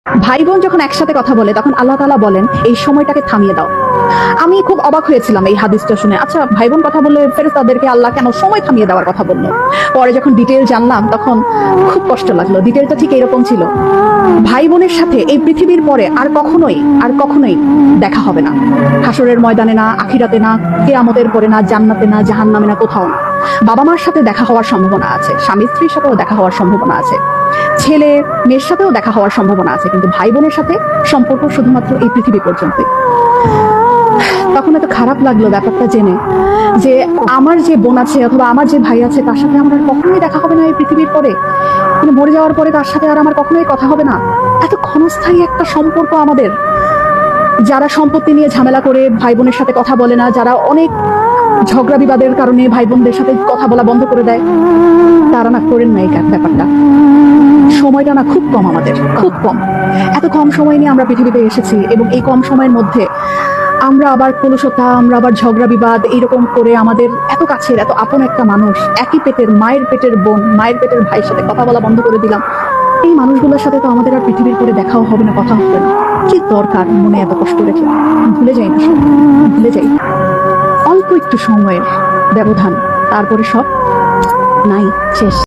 ভাই বোন যখন একসাথে কথা বলে তখন আল্লাহ তাআলা বলেন এই সময়টাকে থামিয়ে দাও। আমি খুব অবাক হয়েছিলাম এই হাদিসটা শুনে। আচ্ছা, ভাই বোন কথা বললে ফেরেশতাদেরকে আল্লাহ কেন সময় থামিয়ে দেওয়ার কথা বললো? পরে যখন ডিটেইল জানলাম তখন খুব কষ্ট লাগলো। ডিটেইলটা ঠিক এরকম ছিল, ভাই বোনের সাথে এই পৃথিবীর পরে আর কখনোই দেখা হবে না। হাসরের ময়দানে না, আখিরাতে না, কিয়ামতের পরে না, জান্নাতে না, জাহান্নামে না, কোথাও না। বাবা মার সাথে দেখা হওয়ার সম্ভাবনা আছে, স্বামী স্ত্রীর সাথেও দেখা হওয়ার সম্ভাবনা আছে, ছেলে মেয়ের সাথেও দেখা হওয়ার সম্ভাবনা আছে, কিন্তু ভাই বোনের সাথে সম্পর্ক শুধুমাত্র এই পৃথিবী পর্যন্তই। তখন এত খারাপ লাগলো ব্যাপারটা জেনে যে আমার যে বোন আছে অথবা আমার যে ভাই আছে তার সাথে আমার আর কখনোই দেখা হবে না এই পৃথিবীর পরে, মানে মরে যাওয়ার পরে তার সাথে আর আমার কখনোই কথা হবে না। এত ক্ষণস্থায়ী একটা সম্পর্ক আমাদের। যারা সম্পত্তি নিয়ে ঝামেলা করে ভাই বোনের সাথে কথা বলে না, যারা অনেক ঝগড়া বিবাদের কারণে ভাই বোনদের সাথে কথা বলা বন্ধ করে দেয়, তারা না করেন না এই ব্যাপারটা। সময়টা না খুব কম, আমাদের খুব কম। এত কম সময় নিয়ে আমরা পৃথিবীতে এসেছি এবং এই কম সময়ের মধ্যে আমরা আবার কলুষতা, আমরা আবার ঝগড়া বিবাদ এরকম করে আমাদের এত কাছের এত আপন একটা মানুষ, একই পেটের মায়ের পেটের বোন, মায়ের পেটের ভাইয়ের সাথে কথা বলা বন্ধ করে দিলাম। এই মানুষগুলোর সাথে তো আমাদের আর পৃথিবীর পরে দেখাও হবে না, কথা হবে না। কি দরকার মনে এত কষ্ট রেখে? ভুলে যাই না সব, ভুলে যাই। অল্প একটু সময়ের ব্যবধান, তারপরে সব নাই, শেষ।